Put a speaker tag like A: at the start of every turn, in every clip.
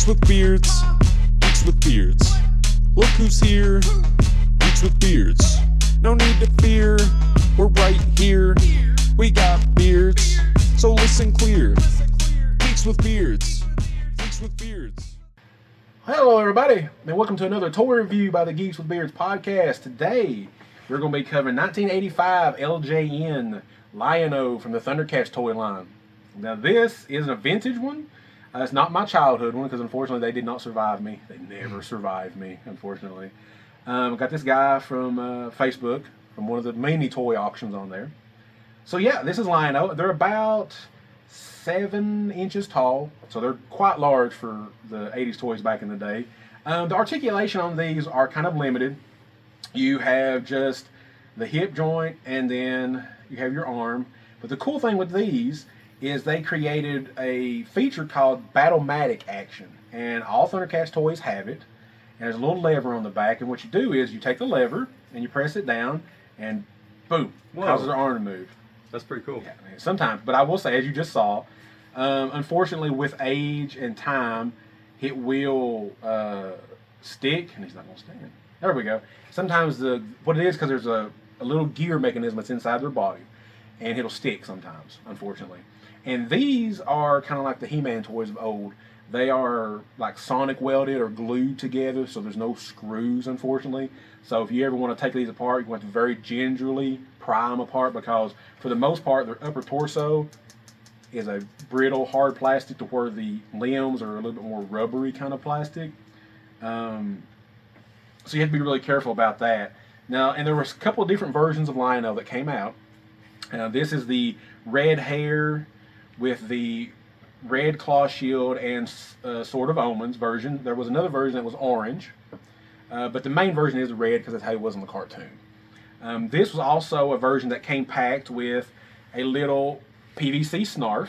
A: Geeks with beards, geeks with beards. Look who's here, geeks with beards. No need to fear, we're right here. We got beards, so listen clear. Geeks with beards, geeks with beards.
B: Hello everybody, and welcome to another toy review by the Geeks with Beards podcast. Today, we're going to be covering 1985 LGN Lion-O from the Thundercats toy line. Now this is a vintage one. It's not my childhood one because unfortunately they did not survive me. They never survived me, unfortunately. Got this guy from Facebook, from one of the mini toy auctions on there. So yeah, this is Lion-O. They're about 7 inches tall, so they're quite large for the 80s toys back in the day. The articulation on these are kind of limited. You have just the hip joint and then you have your arm. But the cool thing with these is they created a feature called Battle-matic action, and all Thundercats toys have it. And there's a little lever on the back, and what you do is you take the lever and you press it down, and boom, causes their arm to move.
C: That's pretty cool.
B: Yeah, sometimes, but I will say, as you just saw, unfortunately with age and time, it will stick, and he's not going to stand. There we go. Sometimes what it is, because there's a little gear mechanism that's inside their body, and it'll stick sometimes, unfortunately. And these are kind of like the He-Man toys of old. They are like sonic welded or glued together, so there's no screws, unfortunately. So if you ever want to take these apart, you want to very gingerly pry them apart, because for the most part, their upper torso is a brittle, hard plastic to where the limbs are a little bit more rubbery kind of plastic. So you have to be really careful about that. Now, and there was a couple of different versions of Lion-O that came out. This is the red hair with the red claw shield and Sword of Omens version. There was another version that was orange, but the main version is red because that's how it was in the cartoon. This was also a version that came packed with a little PVC Snarf,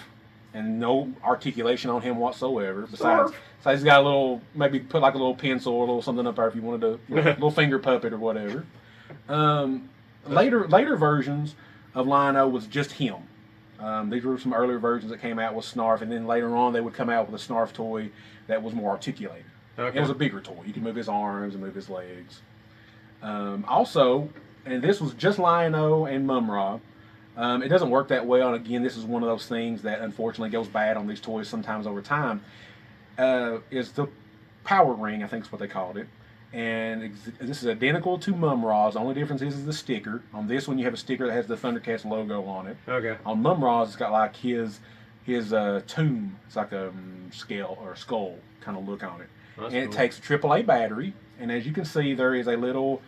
B: and no articulation on him whatsoever. Besides he's got a little, maybe put like a little pencil or a little something up there if you wanted to, a little finger puppet or whatever. Later versions of Lion-O was just him. These were some earlier versions that came out with Snarf, and then later on they would come out with a Snarf toy that was more articulated. Okay. It was a bigger toy. You could move his arms and move his legs. Also, and this was just Lion-O and Mum-Ra. It doesn't work that well, and again, this is one of those things that unfortunately goes bad on these toys sometimes over time. Is the power ring, I think is what they called it. And this is identical to Mum-Ra's. The only difference is the sticker. On this one, you have a sticker that has the Thundercats logo on it. Okay. On Mum-Ra's, it's got like his tomb. It's like a scale or skull kind of look on it. That's and cool. It takes a AAA battery. And as you can see, there is a little.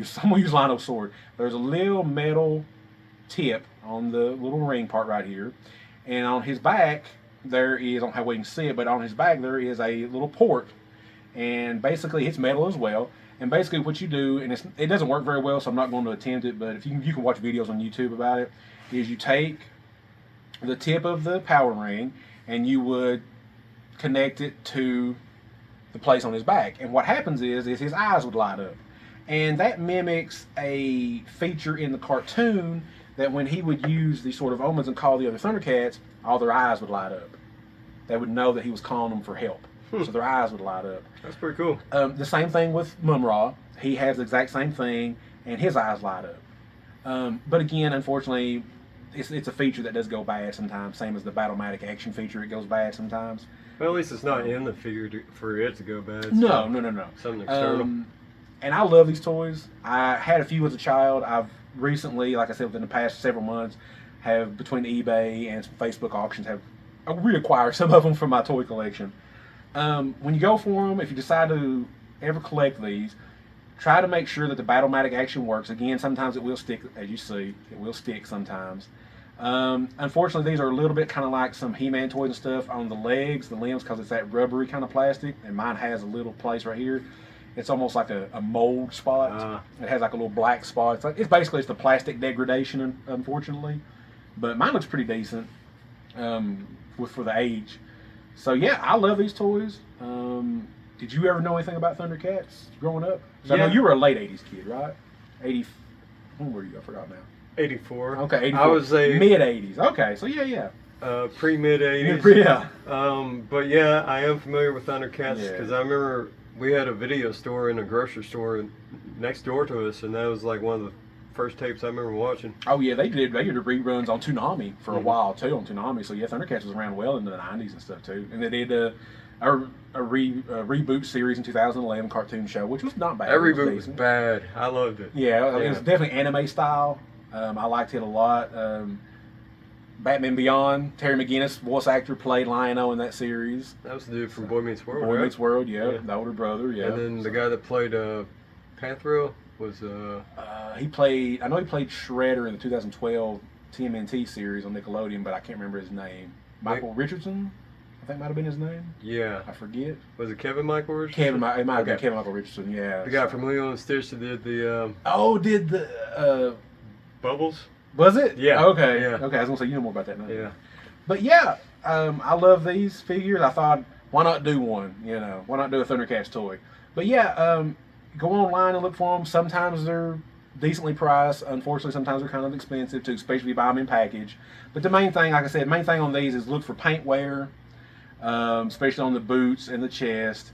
B: Someone use Lion-O sword. There's a little metal tip on the little ring part right here. And on his back, there is. I don't know how well you can see it, but on his back there is a little port. And basically it's metal as well. And basically what you do, and it doesn't work very well, so I'm not going to attempt it, but if you can watch videos on YouTube about it, is you take the tip of the power ring and you would connect it to the place on his back. And what happens is his eyes would light up. And that mimics a feature in the cartoon that when he would use the Sword of Omens and call the other Thundercats, all their eyes would light up. They would know that he was calling them for help. So their eyes would light up.
C: That's pretty cool.
B: The same thing with Mum-Ra. He has the exact same thing, and his eyes light up. But again, unfortunately, it's a feature that does go bad sometimes. Same as the Battle-matic action feature, it goes bad sometimes.
C: Well, at least it's not in the figure for it to go bad. It's
B: no.
C: Something external.
B: And I love these toys. I had a few as a child. I've recently, like I said, within the past several months, have between eBay and some Facebook auctions, have reacquired some of them from my toy collection. When you go for them, if you decide to ever collect these, try to make sure that the Battle-matic action works. Again, sometimes it will stick, as you see. It will stick sometimes. Unfortunately, these are a little bit kind of like some He-Man toys and stuff on the legs, the limbs, because it's that rubbery kind of plastic. And mine has a little place right here. It's almost like a mold spot. It has like a little black spot. It's basically the plastic degradation, unfortunately. But mine looks pretty decent for the age. So yeah, I love these toys. Did you ever know anything about Thundercats growing up? So yeah. I know you were a late 80s kid, right? 80, when were you? I forgot now.
C: 84.
B: Okay, 84.
C: I was a
B: mid 80s. Okay, so yeah.
C: pre-mid 80s.
B: Yeah.
C: But yeah, I am familiar with Thundercats
B: Yeah.
C: because I remember we had a video store in a grocery store next door to us, and that was like one of the first tapes I remember watching.
B: Oh yeah, they did reruns on Toonami for a while too on Toonami. So yeah, Thundercats was around well into the 90s and stuff too. And they did a reboot series in 2011 cartoon show, which was not bad.
C: That reboot was bad. I loved it.
B: Yeah, it was definitely anime style. I liked it a lot. Batman Beyond, Terry McGinnis, voice actor, played Lion-O in that series.
C: That was the dude from Boy Meets World.
B: Boy
C: right?
B: Meets World, yeah, the older brother, yeah.
C: And then the guy that played Panthro was
B: he played Shredder in the 2012 TMNT series on Nickelodeon, but I can't remember his name. Michael Richardson, I think might have been his name.
C: Yeah.
B: I forget.
C: Was it Kevin Michael Richardson?
B: It might have been Kevin Michael Richardson, yeah.
C: The guy from Lilo and Stitch that did the
B: did the
C: Bubbles?
B: was it?
C: Yeah.
B: Okay.
C: Yeah.
B: Okay, I was gonna say you know more about that now.
C: Yeah.
B: But yeah, I love these figures. I thought, why not do one? You know, why not do a Thundercats toy? But yeah, go online and look for them. Sometimes they're decently priced. Unfortunately, sometimes they're kind of expensive too, especially if you buy them in package. But the main thing, like I said, main thing on these is look for paint wear, especially on the boots and the chest.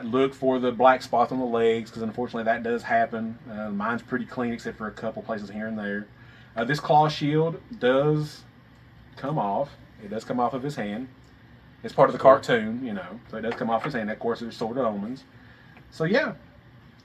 B: Look for the black spots on the legs, because unfortunately that does happen. Mine's pretty clean except for a couple places here and there. This claw shield does come off. It does come off of his hand. It's part of the cartoon, you know, so it does come off his hand. Of course, there's Sword of Omens. So yeah,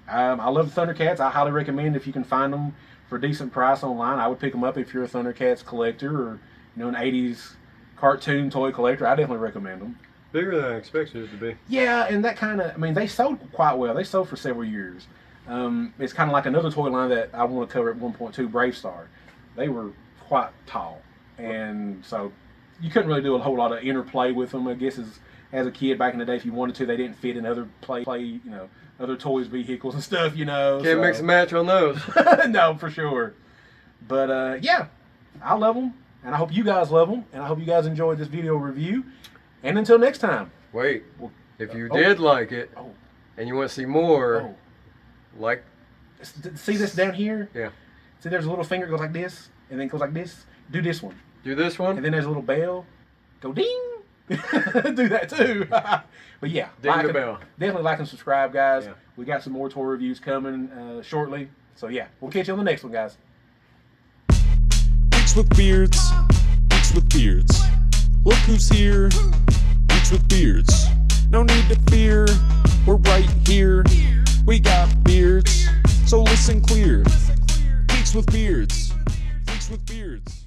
B: I love the Thundercats. I highly recommend if you can find them for a decent price online. I would pick them up if you're a Thundercats collector or an 80s cartoon toy collector. I definitely recommend them.
C: Bigger than I expected it to be.
B: Yeah, and that kind of, they sold quite well. They sold for several years. It's kind of like another toy line that I want to cover at 1.2, Brave Star. They were quite tall, and so you couldn't really do a whole lot of interplay with them. I guess as a kid back in the day, if you wanted to, they didn't fit in other other toys, vehicles and stuff.
C: Can't mix and match on those.
B: No, for sure. But yeah, I love them, and I hope you guys love them, and I hope you guys enjoyed this video review. And until next time.
C: Wait, if you did like it, and you want to see more, like,
B: see this down here?
C: Yeah.
B: See, there's a little finger that goes like this, and then goes like this. Do this one.
C: Do this one?
B: And then there's a little bell. Go ding! Do that too. But yeah.
C: Ding the bell.
B: Definitely like and subscribe, guys.
C: Yeah.
B: We got some more toy reviews coming shortly. So yeah, we'll catch you on the next one, guys.
A: Geeks with beards. Geeks with beards. Look who's here. Geeks with beards. No need to fear. We're right here. We got beards. So listen clear. Geeks with beards. Geeks with beards.